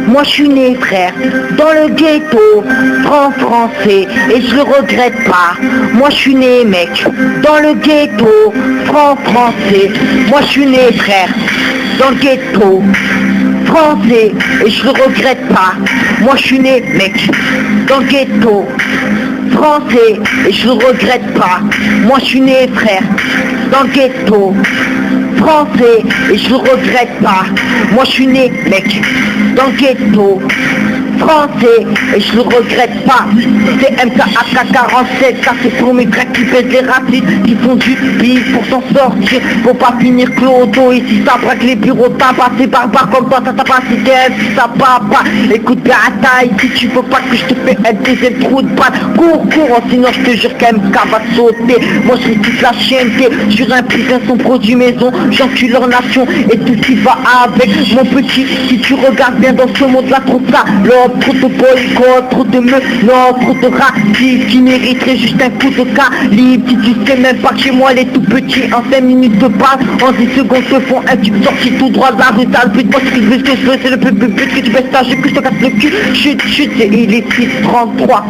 Moi je suis né frère, dans le ghetto, français, et je le regrette pas. Moi je suis né mec, dans le ghetto, français. Moi je suis né frère, dans le ghetto, français, et je le regrette pas. Moi je suis né mec, dans le ghetto, français, et je le regrette pas. Moi je suis né frère, dans le ghetto, français, et je le regrette pas. Moi je suis né mec, dans le ghetto, français, et je le regrette pas. C'est MKAK47, ça c'est pour mes cracks qui pèsent les racines, qui font du bif pour s'en sortir, pour pas finir clodo. Et si ça braque les bureaux, t'as passé barbare comme toi, ça t'a pas cité, si ça papa. Écoute bien à taille, si tu veux pas que je te fais un deuxième trou de balle, cours, sinon je te jure qu'MK va te sauter. Moi je toute la chienneté, sur un putain son produit maison, j'encule leur nation et tout ce qui va avec. Mon petit, si tu regardes bien dans ce monde là, trop de ça, l'homme, trop de boycott, trop de meufs, non, trop de racistes qui mériteraient juste un coup de calibre. Si tu sais même pas que chez moi les tout petits en 5 minutes de base, en 10 secondes te font un tube sorti tout droit de la rue, t'as le but, moi ce que je veux, c'est le but que tu baisses ta jupe, que je te casse le cul, chut, c'est il est 6:33.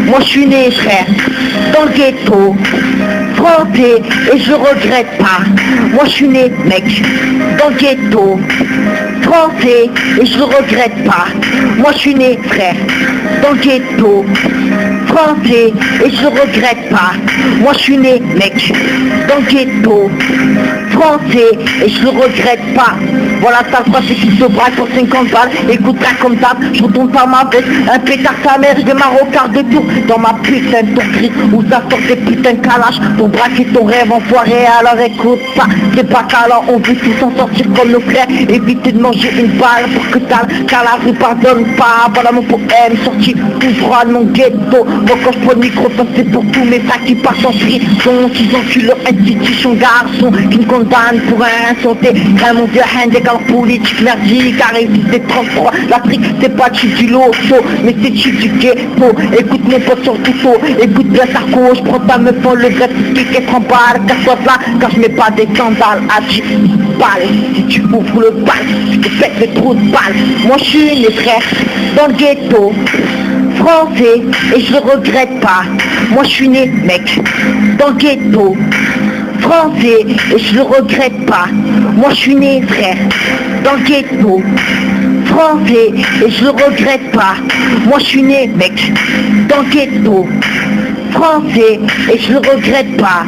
Moi je suis né frère, dans le ghetto, français, et je regrette pas. Moi je suis né mec, dans le ghetto, français, et je le regrette pas. Moi je suis né frère, dans le ghetto, français, et je le regrette pas. Moi je suis né mec, dans le ghetto, français, et je le regrette pas. Voilà ça se passe et qui se braque pour 50 balles. Écoute pas comme ça, je retourne par ma veste, un pétard sa mère, je démarre au quart de tour dans ma putain de tour gris où ça sort des putains de calages pour braquer ton rêve enfoiré. Alors écoute pas, c'est pas qu'alors on veut tous s'en sortir comme nos frères, éviter de manger une balle pour que t'as car la rue pardonne pas. Voilà mon poème sorti tout droit de mon ghetto. Moi quand je prends le micro, ça c'est pour tous mes frères qui partent en prison, qui enculent leur institution, garçon qui me condamnent pour insulter mon vieux handicap politique merdique, arrive c'est 33. L'Afrique c'est pas cheap du loto, mais c'est cheap du ghetto. Écoute mon pote sur tout haut, écoute bien Sarko, je prends ta meuf en le vrai qui est 30 balles, casse-toi là, car je mets pas des sandales à 10 balles. Si tu ouvres le bal, je te pète le trou de balle. Moi je suis les frères, dans le ghetto, français, et je le regrette pas. Moi je suis né mec, dans le ghetto, français, et je le regrette pas. Moi je suis né frère, dans le ghetto, français, et je le regrette pas. Moi je suis né mec, dans le ghetto, français, et je le regrette pas.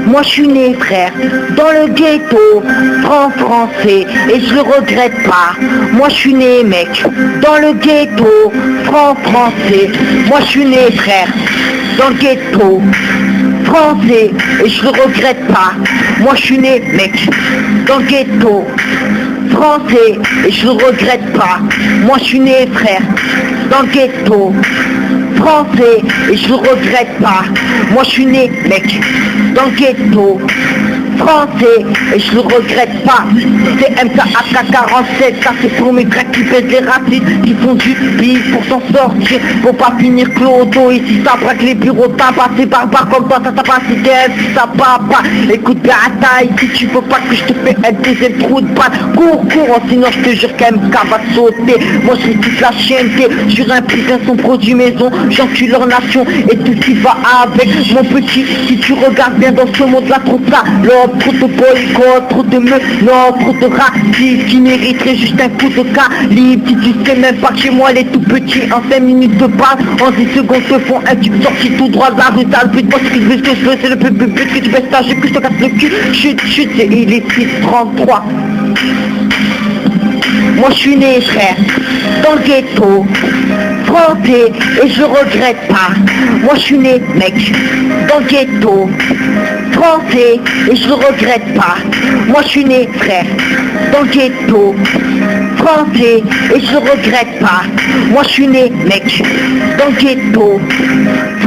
Moi je suis né frère, dans le ghetto, français, et je le regrette pas. Moi je suis né mec, dans le ghetto, français. Moi je suis né frère, dans le ghetto, français, et je le regrette pas. Moi je suis né mec, dans le ghetto, français, et je le regrette pas. Moi je suis né frère, dans le ghetto, français, et je le regrette pas. Moi je suis né mec, dans le ghetto, français, et je le regrette pas. C'est MKAK47, ça c'est pour mes cracks qui pèsent les racines, qui font du bif pour s'en sortir, pour pas finir clodo. Et si ça braque les bureaux, t'as passé barbare comme toi, ça t'a pas cité, si ça papa. Écoute bien à taille, si tu veux pas que je te fais un deuxième trou de balle, cours, sinon je te jure qu'MK va te sauter. Moi je suis toute la chienneté, sur un putain son produit maison, j'encule leur nation et tout ce qui va avec. Mon petit, si tu regardes bien dans ce monde là, trop de ça, l'homme, trop de boycott, trop de meufs, non, trop de racistes qui mériteraient juste un coup de calibre. Si tu sais même pas que chez moi les tout petits en 5 minutes de base, en 10 secondes te font un tube sorti tout droit de la rue, t'as le but, moi ce que je veux, c'est le but que tu baisses ta jupe, que je te casse le cul, chut, c'est il est 6:33. Moi je suis né frère, dans le ghetto, français, et je le regrette pas. Moi je suis né mec, dans le ghetto, français, et je le regrette pas. Moi je suis né frère, dans le ghetto, français, et je le regrette pas. Moi je suis né mec, dans le ghetto,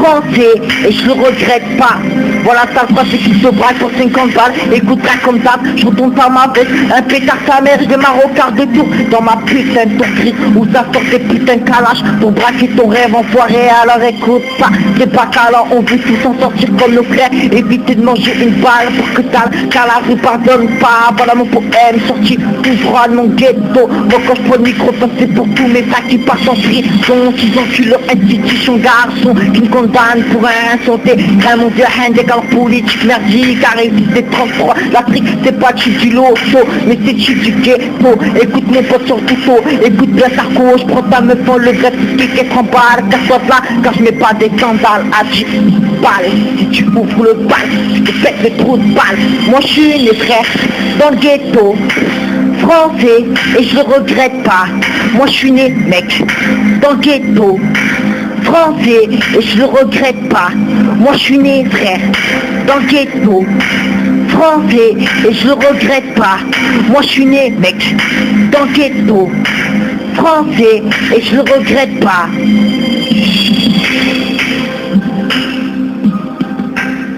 français et je le regrette pas. Voilà ta phrase qui se braque pour 50 balles. Écoute-la comme d'hab, je retourne par ma veste. Un pétard sa mère, je démarre au quart de tour dans ma putain de tourterie où ça sort des putains de calages pour braquer ton rêve enfoiré. Alors écoute pas, c'est pas qu'alors on veut tous s'en sortir comme nos frères. Éviter de manger une balle pour que t'as, car la rue pardonne pas. Voilà mon poème sorti tout froid de mon ghetto. Moi quand je prends le micro, c'est pour tous mes frères qui partent en prison. Ils enculent leur institution, garçon qui me condamne pour insulter un mon vieux handicap politique merdique. Arrive des 33, l'Afrique c'est pas du loto, mais c'est du ghetto. Écoute mon pote sur tout haut, écoute bien Sarko, je prends ta meuf en le vrai qui est en balle, casse-toi là, car je mets pas des sandales à 10 balles. Si tu ouvres le bal, je te pète le trou de balle. Moi je suis les frères dans le ghetto, français, et je le regrette pas. Moi je suis né mec, dans le ghetto, français, et je le regrette pas. Moi je suis né frère, dans le ghetto, français, et je le regrette pas. Moi je suis né mec, dans le ghetto, français, et je le regrette pas.